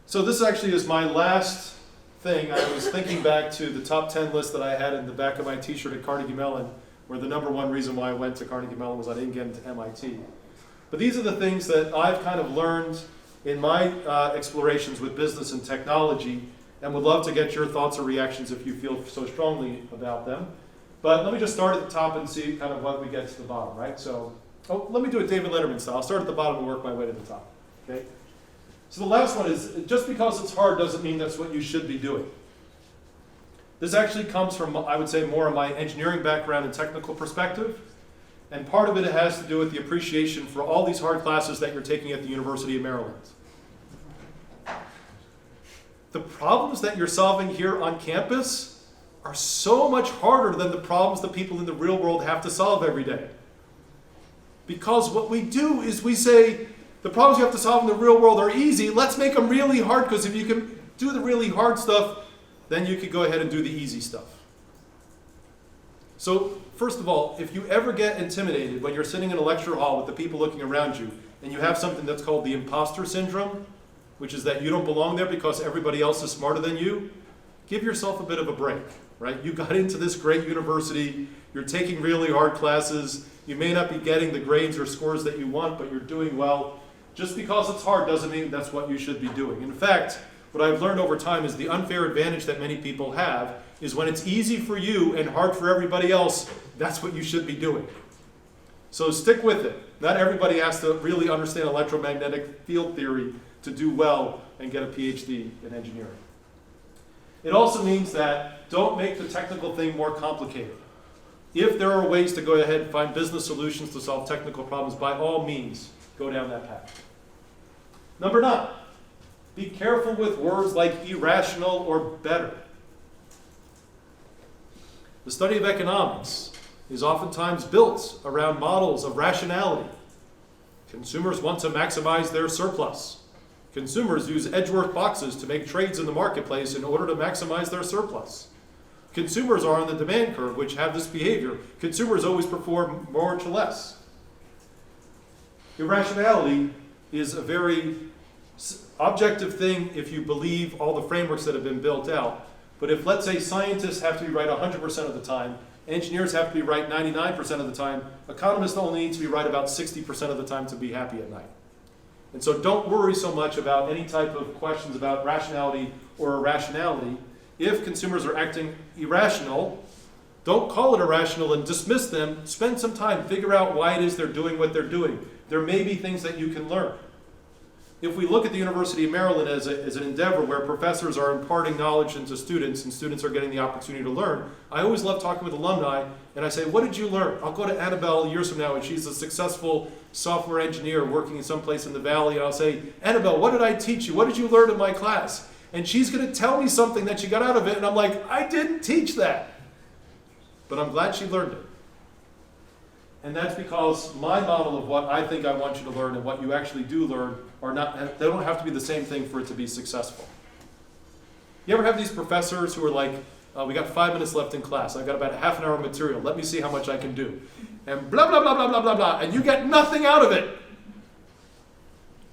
So this actually is my last thing. I was thinking back to the top 10 list that I had in the back of my t-shirt at Carnegie Mellon, where the number one reason why I went to Carnegie Mellon was I didn't get into MIT. But these are the things that I've kind of learned in my explorations with business and technology, and would love to get your thoughts or reactions if you feel so strongly about them. But let me just start at the top and see kind of what we get to the bottom, right? So, let me do it David Letterman style. I'll start at the bottom and work my way to the top, okay? So the last one is, just because it's hard doesn't mean that's what you should be doing. This actually comes from, I would say, more of my engineering background and technical perspective. And part of it has to do with the appreciation for all these hard classes that you're taking at the University of Maryland. The problems that you're solving here on campus are so much harder than the problems that people in the real world have to solve every day. Because what we do is we say, the problems you have to solve in the real world are easy, let's make them really hard, because if you can do the really hard stuff, then you could go ahead and do the easy stuff. So, first of all, if you ever get intimidated when you're sitting in a lecture hall with the people looking around you, and you have something that's called the imposter syndrome, which is that you don't belong there because everybody else is smarter than you, give yourself a bit of a break, right? You got into this great university, you're taking really hard classes, you may not be getting the grades or scores that you want, but you're doing well. Just because it's hard doesn't mean that's what you should be doing. In fact, what I've learned over time is the unfair advantage that many people have is when it's easy for you and hard for everybody else, that's what you should be doing. So stick with it. Not everybody has to really understand electromagnetic field theory to do well and get a PhD in engineering. It also means that don't make the technical thing more complicated. If there are ways to go ahead and find business solutions to solve technical problems, by all means, go down that path. Number 9, be careful with words like irrational or better. The study of economics is oftentimes built around models of rationality. Consumers want to maximize their surplus. Consumers use Edgeworth boxes to make trades in the marketplace in order to maximize their surplus. Consumers are on the demand curve, which have this behavior. Consumers always perform more to less. Irrationality is a very objective thing if you believe all the frameworks that have been built out. But if, let's say, scientists have to be right 100% of the time, engineers have to be right 99% of the time, economists only need to be right about 60% of the time to be happy at night. And so don't worry so much about any type of questions about rationality or irrationality. If consumers are acting irrational, don't call it irrational and dismiss them. Spend some time, figure out why it is they're doing what they're doing. There may be things that you can learn. If we look at the University of Maryland as an endeavor where professors are imparting knowledge into students and students are getting the opportunity to learn, I always love talking with alumni and I say, what did you learn? I'll go to Annabelle years from now and she's a successful software engineer working in someplace in the valley, and I'll say, Annabelle, what did I teach you? What did you learn in my class? And she's going to tell me something that she got out of it, and I'm like, I didn't teach that. But I'm glad she learned it. And that's because my model of what I think I want you to learn and what you actually do learn they don't have to be the same thing for it to be successful. You ever have these professors who are like, we got 5 minutes left in class. I've got about a half an hour of material. Let me see how much I can do. And blah, blah, blah, blah, blah, blah, blah. And you get nothing out of it.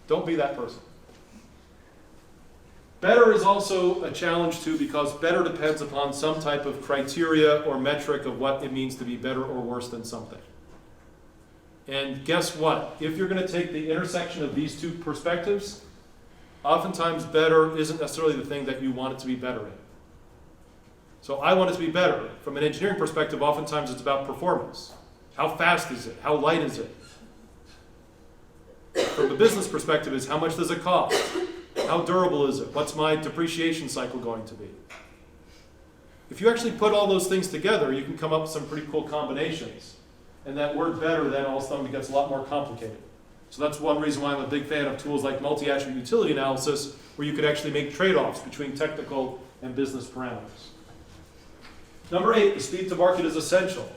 Don't be that person. Better is also a challenge too, because better depends upon some type of criteria or metric of what it means to be better or worse than something. And guess what? If you're going to take the intersection of these two perspectives, oftentimes better isn't necessarily the thing that you want it to be better in. So I want it to be better. From an engineering perspective, oftentimes it's about performance. How fast is it? How light is it? From a business perspective, is how much does it cost? How durable is it? What's my depreciation cycle going to be? If you actually put all those things together, you can come up with some pretty cool combinations. And that word better then all of a sudden gets a lot more complicated. So that's one reason why I'm a big fan of tools like multi-attribute utility analysis, where you could actually make trade-offs between technical and business parameters. Number 8, the speed to market is essential.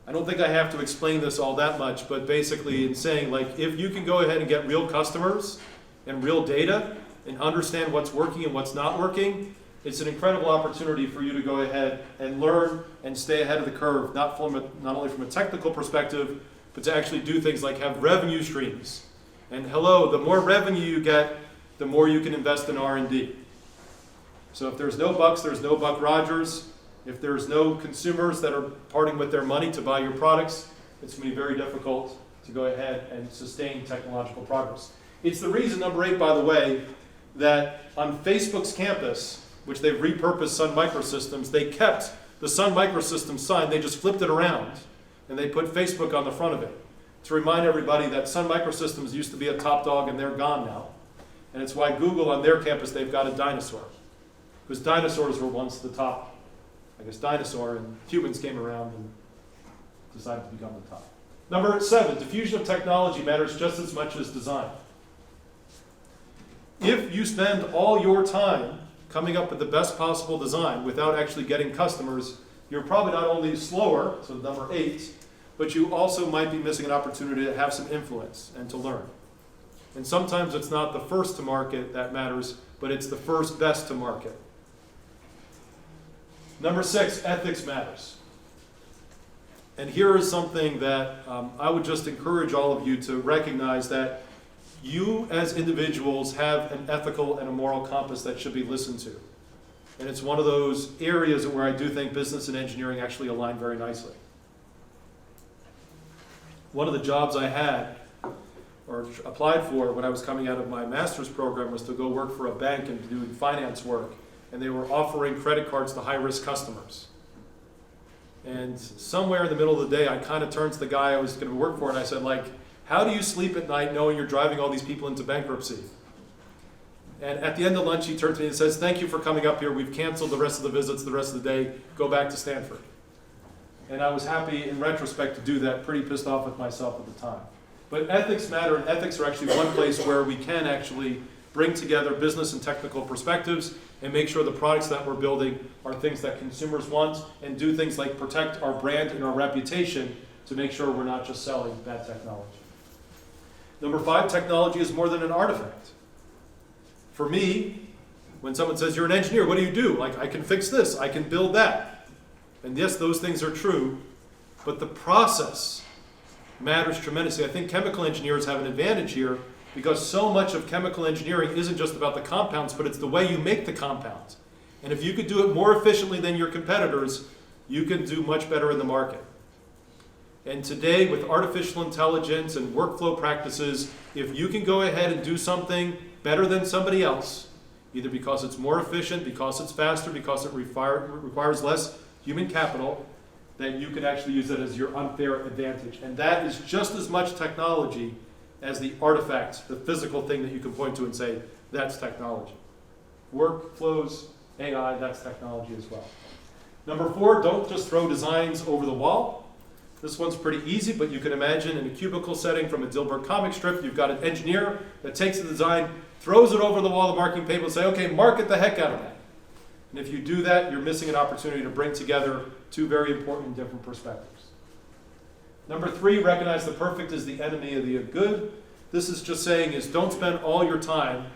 I don't think I have to explain this all that much, but basically in saying, like, if you can go ahead and get real customers and real data and understand what's working and what's not working, it's an incredible opportunity for you to go ahead and learn and stay ahead of the curve, not only from a technical perspective, but to actually do things like have revenue streams. And hello, the more revenue you get, the more you can invest in R&D. So if there's no bucks, there's no Buck Rogers. If there's no consumers that are parting with their money to buy your products, it's going to be very difficult to go ahead and sustain technological progress. It's the reason, number 8, by the way, that on Facebook's campus, which they've repurposed Sun Microsystems, they kept the Sun Microsystems sign, they just flipped it around, and they put Facebook on the front of it to remind everybody that Sun Microsystems used to be a top dog and they're gone now. And it's why Google on their campus, they've got a dinosaur. Because dinosaurs were once the top, dinosaur, and humans came around and decided to become the top. Number 7, diffusion of technology matters just as much as design. If you spend all your time coming up with the best possible design without actually getting customers, you're probably not only slower, so number 8, but you also might be missing an opportunity to have some influence and to learn. And sometimes it's not the first to market that matters, but it's the first best to market. Number 6, ethics matters. And here is something that I would just encourage all of you to recognize, that you as individuals have an ethical and a moral compass that should be listened to. And it's one of those areas where I do think business and engineering actually align very nicely. One of the jobs I had or applied for when I was coming out of my master's program was to go work for a bank and do finance work. And they were offering credit cards to high-risk customers. And somewhere in the middle of the day, I kind of turned to the guy I was going to work for and I said, like, how do you sleep at night knowing you're driving all these people into bankruptcy? And at the end of lunch, he turned to me and says, thank you for coming up here. We've canceled the rest of the visits the rest of the day. Go back to Stanford. And I was happy in retrospect to do that, pretty pissed off with myself at the time. But ethics matter, and ethics are actually one place where we can actually bring together business and technical perspectives and make sure the products that we're building are things that consumers want, and do things like protect our brand and our reputation to make sure we're not just selling bad technology. Number 5, technology is more than an artifact. For me, when someone says, you're an engineer, what do you do? Like, I can fix this, I can build that. And yes, those things are true, but the process matters tremendously. I think chemical engineers have an advantage here because so much of chemical engineering isn't just about the compounds, but it's the way you make the compounds. And if you could do it more efficiently than your competitors, you can do much better in the market. And today, with artificial intelligence and workflow practices, if you can go ahead and do something better than somebody else, either because it's more efficient, because it's faster, because it requires less human capital, then you can actually use that as your unfair advantage. And that is just as much technology as the artifact, the physical thing that you can point to and say, that's technology. Workflows, AI, that's technology as well. Number 4, don't just throw designs over the wall. This one's pretty easy, but you can imagine in a cubicle setting from a Dilbert comic strip, you've got an engineer that takes the design, throws it over the wall of the marking paper and say, okay, market the heck out of that. And if you do that, you're missing an opportunity to bring together 2 very important and different perspectives. Number 3, recognize the perfect is the enemy of the good. This is just saying is don't spend all your time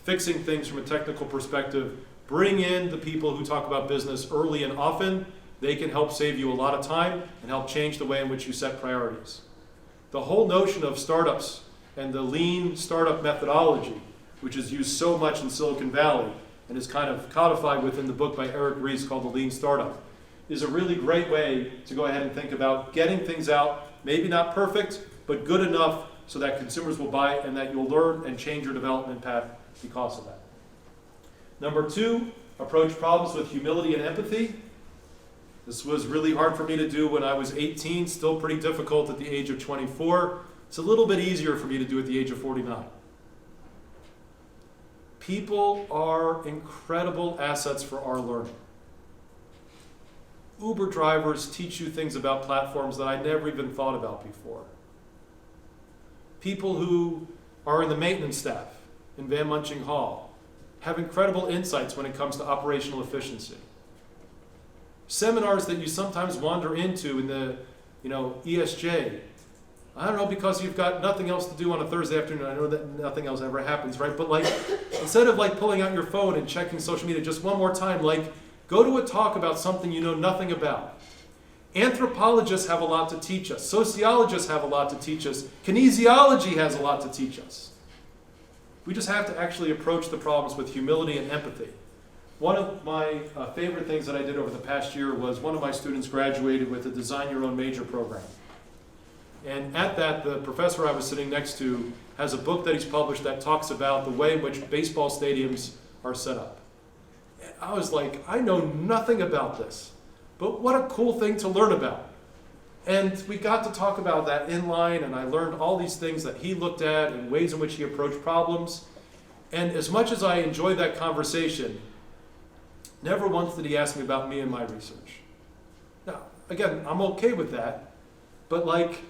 fixing things from a technical perspective. Bring in the people who talk about business early and often. They can help save you a lot of time and help change the way in which you set priorities. The whole notion of startups and the lean startup methodology, which is used so much in Silicon Valley and is kind of codified within the book by Eric Ries called The Lean Startup, is a really great way to go ahead and think about getting things out, maybe not perfect, but good enough so that consumers will buy it and that you'll learn and change your development path because of that. Number 2, approach problems with humility and empathy. This was really hard for me to do when I was 18, still pretty difficult at the age of 24. It's a little bit easier for me to do at the age of 49. People are incredible assets for our learning. Uber drivers teach you things about platforms that I never even thought about before. People who are in the maintenance staff in Van Munching Hall have incredible insights when it comes to operational efficiency. Seminars that you sometimes wander into in the ESJ, I don't know, because you've got nothing else to do on a Thursday afternoon. I know that nothing else ever happens, right? But like, instead of like pulling out your phone and checking social media just one more time, like go to a talk about something you know nothing about. Anthropologists have a lot to teach us. Sociologists have a lot to teach us. Kinesiology has a lot to teach us. We just have to actually approach the problems with humility and empathy. One of my favorite things that I did over the past year was one of my students graduated with a Design Your Own Major program. And at that, the professor I was sitting next to has a book that he's published that talks about the way in which baseball stadiums are set up. And I was like, I know nothing about this, but what a cool thing to learn about. And we got to talk about that in line, and I learned all these things that he looked at and ways in which he approached problems. And as much as I enjoyed that conversation, never once did he ask me about me and my research. Now, again, I'm okay with that, but like,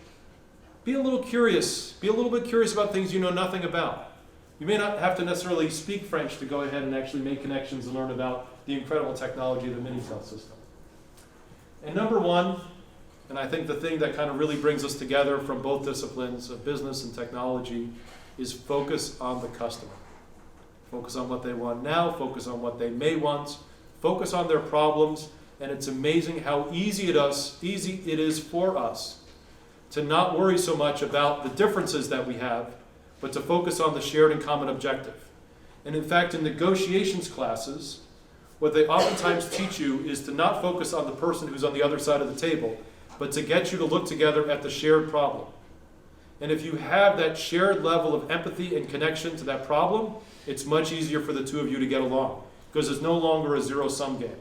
be a little curious. Be a little bit curious about things you know nothing about. You may not have to necessarily speak French to go ahead and actually make connections and learn about the incredible technology of the Minitel system. And number 1, and I think the thing that kind of really brings us together from both disciplines of business and technology, is focus on the customer. Focus on what they want now, focus on what they may want, focus on their problems, and it's amazing how easy it is for us to not worry so much about the differences that we have, but to focus on the shared and common objective. And in fact, in negotiations classes, what they oftentimes teach you is to not focus on the person who's on the other side of the table, but to get you to look together at the shared problem. And if you have that shared level of empathy and connection to that problem, it's much easier for the two of you to get along, because it's no longer a zero-sum game.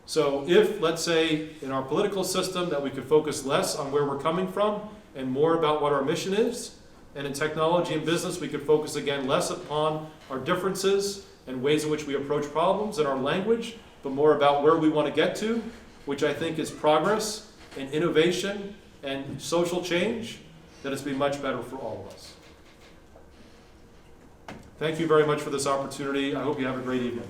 So if, let's say, in our political system that we could focus less on where we're coming from and more about what our mission is, and in technology and business we could focus again less upon our differences and ways in which we approach problems and our language, but more about where we want to get to, which I think is progress and innovation and social change, then it's be much better for all of us. Thank you very much for this opportunity. I hope you have a great evening.